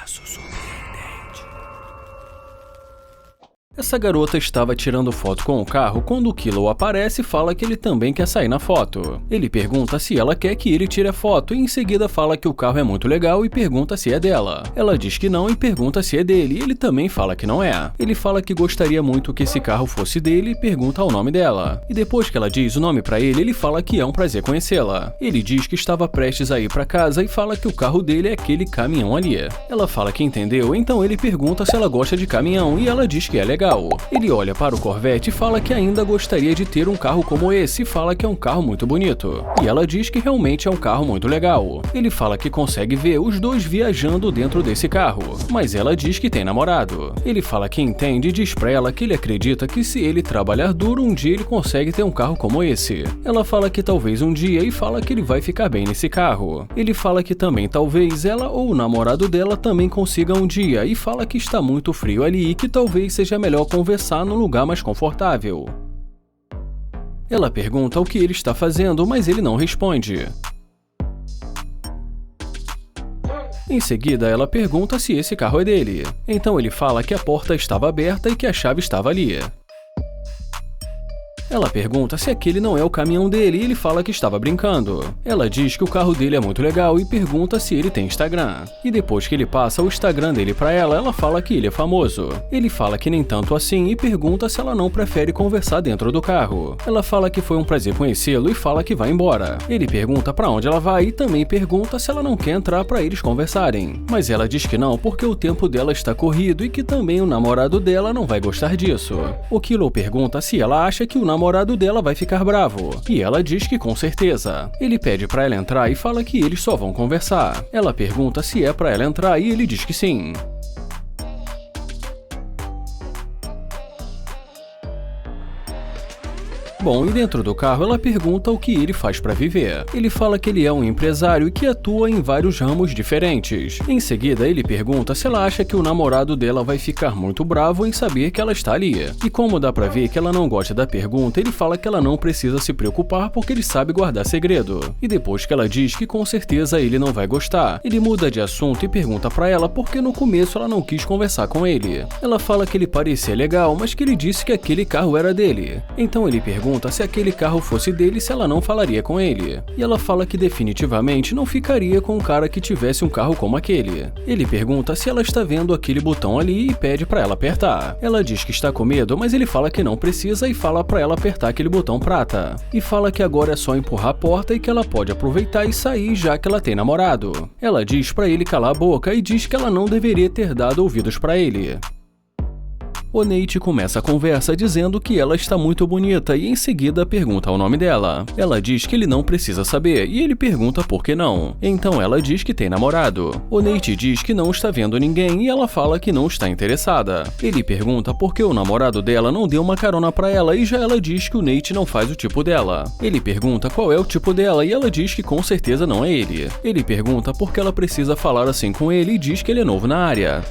caso surpreendente. Essa garota estava tirando foto com o carro quando o Kilo aparece e fala que ele também quer sair na foto. Ele pergunta se ela quer que ele tire a foto e em seguida fala que o carro é muito legal e pergunta se é dela. Ela diz que não e pergunta se é dele e ele também fala que não é. Ele fala que gostaria muito que esse carro fosse dele e pergunta o nome dela. E depois que ela diz o nome pra ele, ele fala que é um prazer conhecê-la. Ele diz que estava prestes a ir pra casa e fala que o carro dele é aquele caminhão ali. Ela fala que entendeu, então ele pergunta se ela gosta de caminhão e ela diz que é legal. Ele olha para o Corvette e fala que ainda gostaria de ter um carro como esse e fala que é um carro muito bonito. E ela diz que realmente é um carro muito legal. Ele fala que consegue ver os dois viajando dentro desse carro, mas ela diz que tem namorado. Ele fala que entende e diz pra ela que ele acredita que se ele trabalhar duro, um dia ele consegue ter um carro como esse. Ela fala que talvez um dia e fala que ele vai ficar bem nesse carro. Ele fala que também talvez ela ou o namorado dela também consiga um dia e fala que está muito frio ali e que talvez seja melhor conversar num lugar mais confortável. Ela pergunta o que ele está fazendo, mas ele não responde. Em seguida, ela pergunta se esse carro é dele. Então ele fala que a porta estava aberta e que a chave estava ali. Ela pergunta se aquele não é o caminhão dele e ele fala que estava brincando. Ela diz que o carro dele é muito legal e pergunta se ele tem Instagram. E depois que ele passa o Instagram dele pra ela, ela fala que ele é famoso. Ele fala que nem tanto assim e pergunta se ela não prefere conversar dentro do carro. Ela fala que foi um prazer conhecê-lo e fala que vai embora. Ele pergunta pra onde ela vai e também pergunta se ela não quer entrar pra eles conversarem. Mas ela diz que não porque o tempo dela está corrido e que também o namorado dela não vai gostar disso. O Kilo pergunta se ela acha que o namorado dela vai ficar bravo, e ela diz que com certeza. Ele pede pra ela entrar e fala que eles só vão conversar. Ela pergunta se é pra ela entrar e ele diz que sim. Bom, e dentro do carro ela pergunta o que ele faz para viver. Ele fala que ele é um empresário e que atua em vários ramos diferentes. Em seguida, ele pergunta se ela acha que o namorado dela vai ficar muito bravo em saber que ela está ali. E como dá pra ver que ela não gosta da pergunta, ele fala que ela não precisa se preocupar porque ele sabe guardar segredo. E depois que ela diz que com certeza ele não vai gostar, ele muda de assunto e pergunta pra ela por que no começo ela não quis conversar com ele. Ela fala que ele parecia legal, mas que ele disse que aquele carro era dele. Então ele pergunta se aquele carro fosse dele, se ela não falaria com ele. E ela fala que definitivamente não ficaria com um cara que tivesse um carro como aquele. Ele pergunta se ela está vendo aquele botão ali e pede pra ela apertar. Ela diz que está com medo, mas ele fala que não precisa e fala pra ela apertar aquele botão prata. E fala que agora é só empurrar a porta e que ela pode aproveitar e sair já que ela tem namorado. Ela diz pra ele calar a boca e diz que ela não deveria ter dado ouvidos pra ele. O Nate começa a conversa dizendo que ela está muito bonita e em seguida pergunta o nome dela. Ela diz que ele não precisa saber e ele pergunta por que não. Então ela diz que tem namorado. O Nate diz que não está vendo ninguém e ela fala que não está interessada. Ele pergunta por que o namorado dela não deu uma carona pra ela e já ela diz que o Nate não faz o tipo dela. Ele pergunta qual é o tipo dela e ela diz que com certeza não é ele. Ele pergunta por que ela precisa falar assim com ele e diz que ele é novo na área.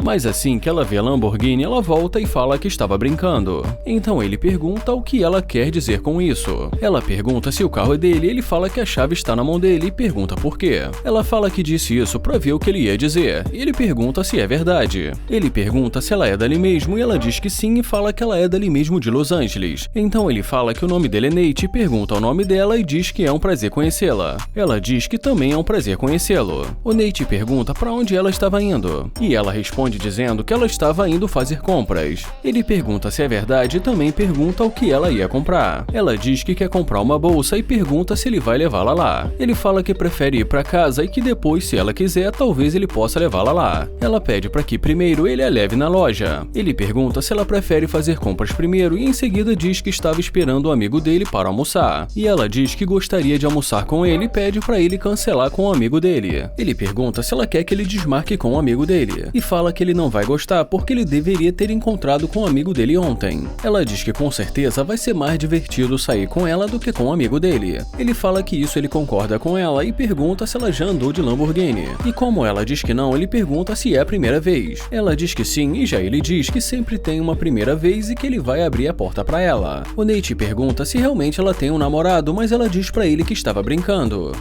Mas assim que ela vê a Lamborghini, ela volta e fala que estava brincando. Então ele pergunta o que ela quer dizer com isso. Ela pergunta se o carro é dele e ele fala que a chave está na mão dele e pergunta por quê. Ela fala que disse isso pra ver o que ele ia dizer. E ele pergunta se é verdade. Ele pergunta se ela é dali mesmo e ela diz que sim e fala que ela é dali mesmo de Los Angeles. Então ele fala que o nome dele é Nate e pergunta o nome dela e diz que é um prazer conhecê-la. Ela diz que também é um prazer conhecê-lo. O Nate pergunta pra onde ela estava indo. E ela responde dizendo que ela estava indo fazer compras. Ele pergunta se é verdade e também pergunta o que ela ia comprar. Ela diz que quer comprar uma bolsa e pergunta se ele vai levá-la lá. Ele fala que prefere ir para casa e que depois, se ela quiser, talvez ele possa levá-la lá. Ela pede para que primeiro ele a leve na loja. Ele pergunta se ela prefere fazer compras primeiro e em seguida diz que estava esperando um amigo dele para almoçar. E ela diz que gostaria de almoçar com ele e pede para ele cancelar com o amigo dele. Ele pergunta se ela quer que ele desmarque com o amigo dele e fala que ele não vai gostar porque ele deveria ter encontrado com o amigo dele ontem. Ela diz que com certeza vai ser mais divertido sair com ela do que com o amigo dele. Ele fala que isso ele concorda com ela e pergunta se ela já andou de Lamborghini. E como ela diz que não, ele pergunta se é a primeira vez. Ela diz que sim e já ele diz que sempre tem uma primeira vez e que ele vai abrir a porta pra ela. O Nate pergunta se realmente ela tem um namorado, mas ela diz pra ele que estava brincando.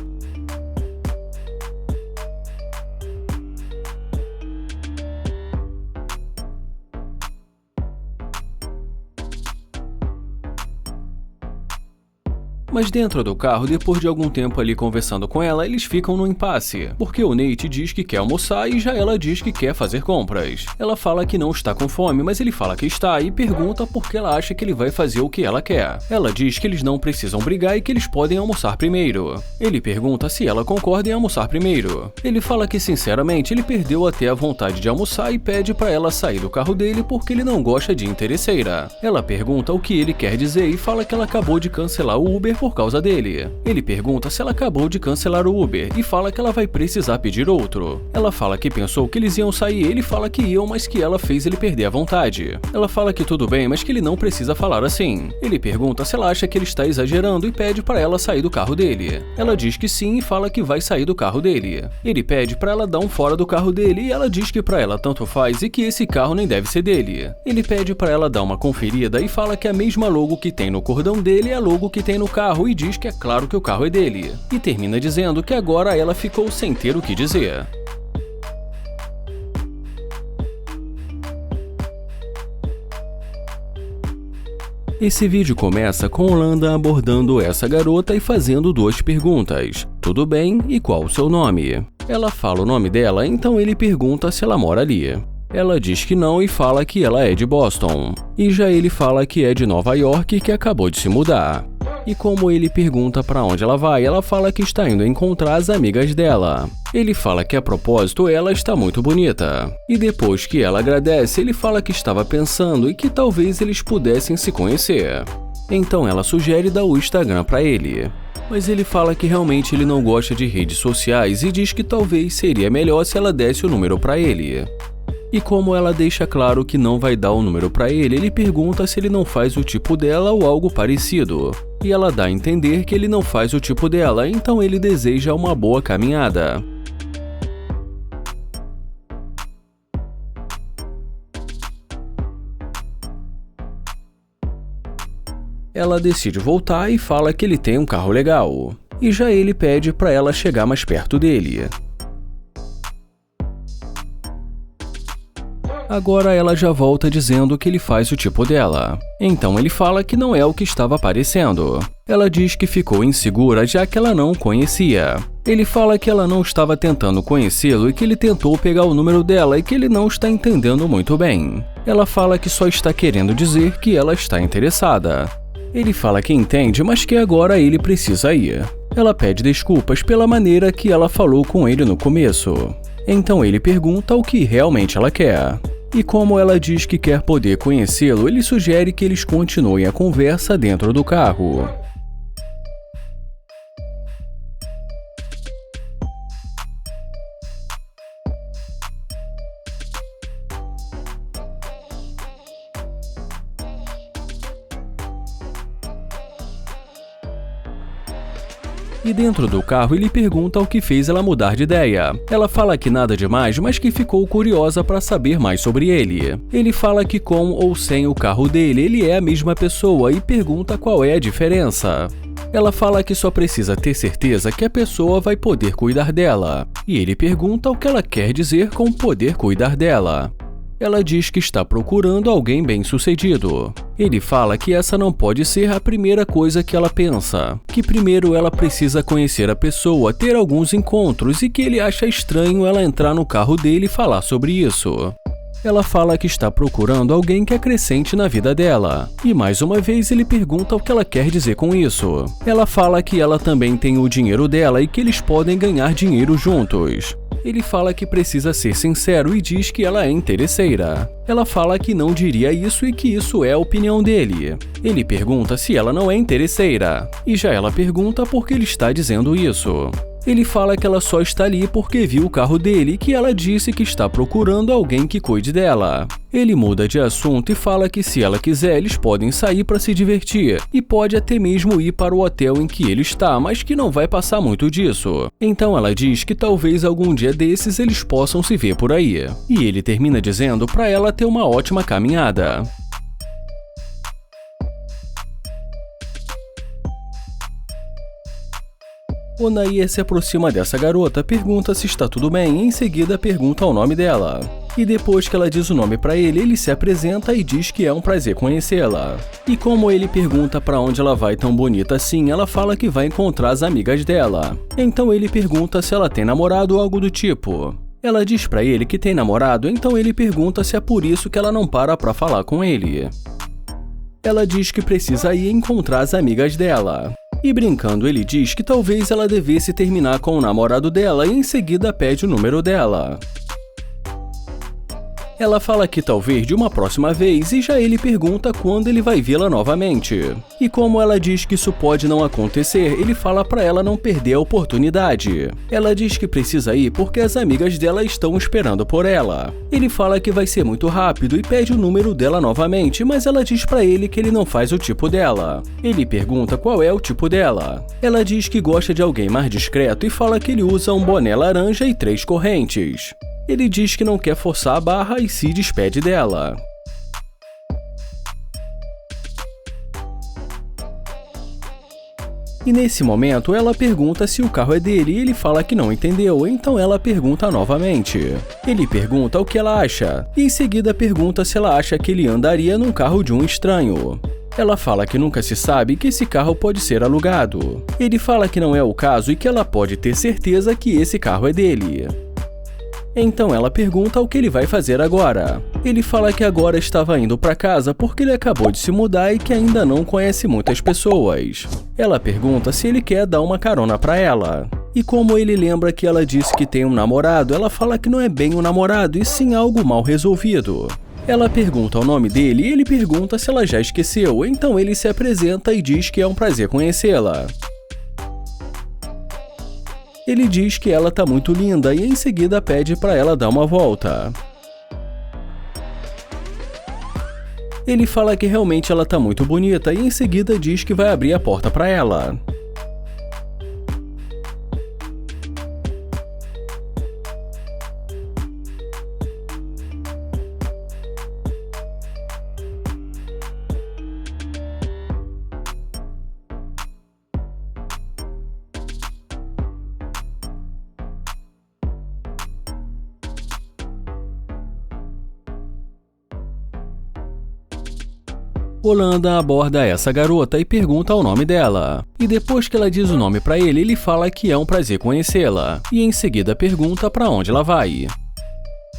Mas dentro do carro, depois de algum tempo ali conversando com ela, eles ficam no impasse, porque o Nate diz que quer almoçar e já ela diz que quer fazer compras. Ela fala que não está com fome, mas ele fala que está e pergunta por que ela acha que ele vai fazer o que ela quer. Ela diz que eles não precisam brigar e que eles podem almoçar primeiro. Ele pergunta se ela concorda em almoçar primeiro. Ele fala que sinceramente ele perdeu até a vontade de almoçar e pede para ela sair do carro dele porque ele não gosta de interesseira. Ela pergunta o que ele quer dizer e fala que ela acabou de cancelar o Uber por causa dele. Ele pergunta se ela acabou de cancelar o Uber e fala que ela vai precisar pedir outro. Ela fala que pensou que eles iam sair e ele fala que iam, mas que ela fez ele perder a vontade. Ela fala que tudo bem, mas que ele não precisa falar assim. Ele pergunta se ela acha que ele está exagerando e pede para ela sair do carro dele. Ela diz que sim e fala que vai sair do carro dele. Ele pede para ela dar um fora do carro dele e ela diz que para ela tanto faz e que esse carro nem deve ser dele. Ele pede para ela dar uma conferida e fala que a mesma logo que tem no cordão dele é a logo que tem no carro e diz que é claro que o carro é dele. E termina dizendo que agora ela ficou sem ter o que dizer. Esse vídeo começa com Holanda abordando essa garota e fazendo duas perguntas. Tudo bem? E qual o seu nome? Ela fala o nome dela, então ele pergunta se ela mora ali. Ela diz que não e fala que ela é de Boston. E já ele fala que é de Nova York e que acabou de se mudar. E como ele pergunta para onde ela vai, ela fala que está indo encontrar as amigas dela. Ele fala que a propósito ela está muito bonita. E depois que ela agradece, ele fala que estava pensando e que talvez eles pudessem se conhecer. Então ela sugere dar o Instagram para ele. Mas ele fala que realmente ele não gosta de redes sociais e diz que talvez seria melhor se ela desse o número para ele. E como ela deixa claro que não vai dar o número para ele, ele pergunta se ele não faz o tipo dela ou algo parecido. E ela dá a entender que ele não faz o tipo dela, então ele deseja uma boa caminhada. Ela decide voltar e fala que ele tem um carro legal. E já ele pede para ela chegar mais perto dele. Agora ela já volta dizendo que ele faz o tipo dela. Então ele fala que não é o que estava parecendo. Ela diz que ficou insegura já que ela não o conhecia. Ele fala que ela não estava tentando conhecê-lo e que ele tentou pegar o número dela e que ele não está entendendo muito bem. Ela fala que só está querendo dizer que ela está interessada. Ele fala que entende, mas que agora ele precisa ir. Ela pede desculpas pela maneira que ela falou com ele no começo. Então ele pergunta o que realmente ela quer. E como ela diz que quer poder conhecê-lo, ele sugere que eles continuem a conversa dentro do carro. E dentro do carro ele pergunta o que fez ela mudar de ideia. Ela fala que nada demais, mas que ficou curiosa para saber mais sobre ele. Ele fala que com ou sem o carro dele, ele é a mesma pessoa e pergunta qual é a diferença. Ela fala que só precisa ter certeza que a pessoa vai poder cuidar dela. E ele pergunta o que ela quer dizer com poder cuidar dela. Ela diz que está procurando alguém bem-sucedido. Ele fala que essa não pode ser a primeira coisa que ela pensa, que primeiro ela precisa conhecer a pessoa, ter alguns encontros e que ele acha estranho ela entrar no carro dele e falar sobre isso. Ela fala que está procurando alguém que acrescente na vida dela. E mais uma vez ele pergunta o que ela quer dizer com isso. Ela fala que ela também tem o dinheiro dela e que eles podem ganhar dinheiro juntos. Ele fala que precisa ser sincero e diz que ela é interesseira. Ela fala que não diria isso e que isso é a opinião dele. Ele pergunta se ela não é interesseira. E já ela pergunta por que ele está dizendo isso. Ele fala que ela só está ali porque viu o carro dele e que ela disse que está procurando alguém que cuide dela. Ele muda de assunto e fala que se ela quiser eles podem sair para se divertir e pode até mesmo ir para o hotel em que ele está, mas que não vai passar muito disso. Então ela diz que talvez algum dia desses eles possam se ver por aí. E ele termina dizendo para ela ter uma ótima caminhada. O Nair se aproxima dessa garota, pergunta se está tudo bem e em seguida pergunta o nome dela. E depois que ela diz o nome para ele, ele se apresenta e diz que é um prazer conhecê-la. E como ele pergunta para onde ela vai tão bonita assim, ela fala que vai encontrar as amigas dela. Então ele pergunta se ela tem namorado ou algo do tipo. Ela diz para ele que tem namorado, então ele pergunta se é por isso que ela não para falar com ele. Ela diz que precisa ir encontrar as amigas dela. E brincando, ele diz que talvez ela devesse terminar com o namorado dela e em seguida pede o número dela. Ela fala que talvez de uma próxima vez e já ele pergunta quando ele vai vê-la novamente. E como ela diz que isso pode não acontecer, ele fala pra ela não perder a oportunidade. Ela diz que precisa ir porque as amigas dela estão esperando por ela. Ele fala que vai ser muito rápido e pede o número dela novamente, mas ela diz pra ele que ele não faz o tipo dela. Ele pergunta qual é o tipo dela. Ela diz que gosta de alguém mais discreto e fala que ele usa um boné laranja e 3 correntes. Ele diz que não quer forçar a barra e se despede dela. E nesse momento ela pergunta se o carro é dele e ele fala que não entendeu, então ela pergunta novamente. Ele pergunta o que ela acha e em seguida pergunta se ela acha que ele andaria num carro de um estranho. Ela fala que nunca se sabe que esse carro pode ser alugado. Ele fala que não é o caso e que ela pode ter certeza que esse carro é dele. Então ela pergunta o que ele vai fazer agora. Ele fala que agora estava indo para casa porque ele acabou de se mudar e que ainda não conhece muitas pessoas. Ela pergunta se ele quer dar uma carona para ela. E como ele lembra que ela disse que tem um namorado, ela fala que não é bem um namorado e sim algo mal resolvido. Ela pergunta o nome dele e ele pergunta se ela já esqueceu, então ele se apresenta e diz que é um prazer conhecê-la. Ele diz que ela tá muito linda e em seguida pede para ela dar uma volta. Ele fala que realmente ela tá muito bonita e em seguida diz que vai abrir a porta para ela. Holanda aborda essa garota e pergunta o nome dela. E depois que ela diz o nome pra ele, ele fala que é um prazer conhecê-la. E em seguida pergunta pra onde ela vai.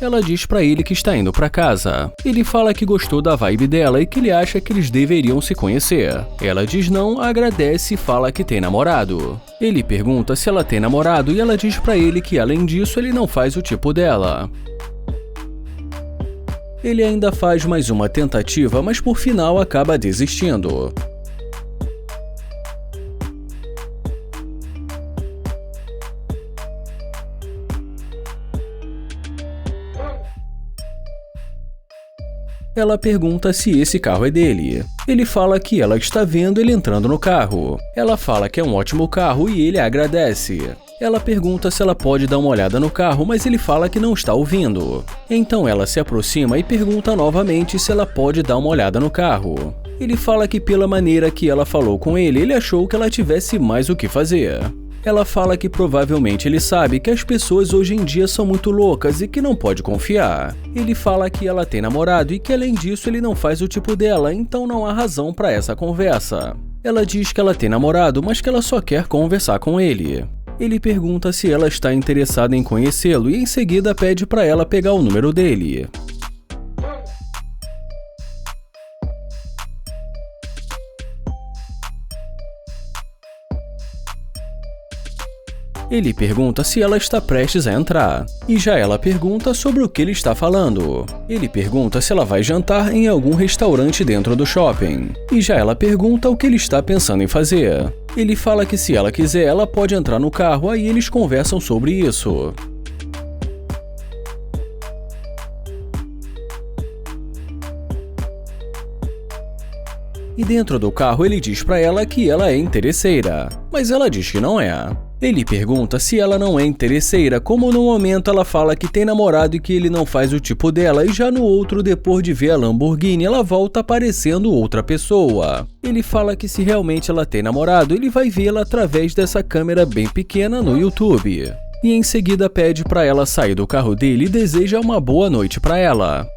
Ela diz pra ele que está indo pra casa. Ele fala que gostou da vibe dela e que ele acha que eles deveriam se conhecer. Ela diz não, agradece e fala que tem namorado. Ele pergunta se ela tem namorado e ela diz pra ele que além disso ele não faz o tipo dela. Ele ainda faz mais uma tentativa, mas por final acaba desistindo. Ela pergunta se esse carro é dele. Ele fala que ela está vendo ele entrando no carro. Ela fala que é um ótimo carro e ele agradece. Ela pergunta se ela pode dar uma olhada no carro, mas ele fala que não está ouvindo. Então ela se aproxima e pergunta novamente se ela pode dar uma olhada no carro. Ele fala que pela maneira que ela falou com ele achou que ela tivesse mais o que fazer. Ela fala que provavelmente ele sabe que as pessoas hoje em dia são muito loucas e que não pode confiar. Ele fala que ela tem namorado e que além disso ele não faz o tipo dela, então não há razão para essa conversa. Ela diz que ela tem namorado, mas que ela só quer conversar com ele. Ele pergunta se ela está interessada em conhecê-lo e em seguida pede para ela pegar o número dele. Ele pergunta se ela está prestes a entrar, e já ela pergunta sobre o que ele está falando. Ele pergunta se ela vai jantar em algum restaurante dentro do shopping, e já ela pergunta o que ele está pensando em fazer. Ele fala que se ela quiser, ela pode entrar no carro, aí eles conversam sobre isso. E dentro do carro ele diz pra ela que ela é interesseira, mas ela diz que não é. Ele pergunta se ela não é interesseira, como no momento ela fala que tem namorado e que ele não faz o tipo dela, e já no outro, depois de ver a Lamborghini, ela volta parecendo outra pessoa. Ele fala que se realmente ela tem namorado, ele vai vê-la através dessa câmera bem pequena no YouTube. E em seguida pede para ela sair do carro dele e deseja uma boa noite para ela.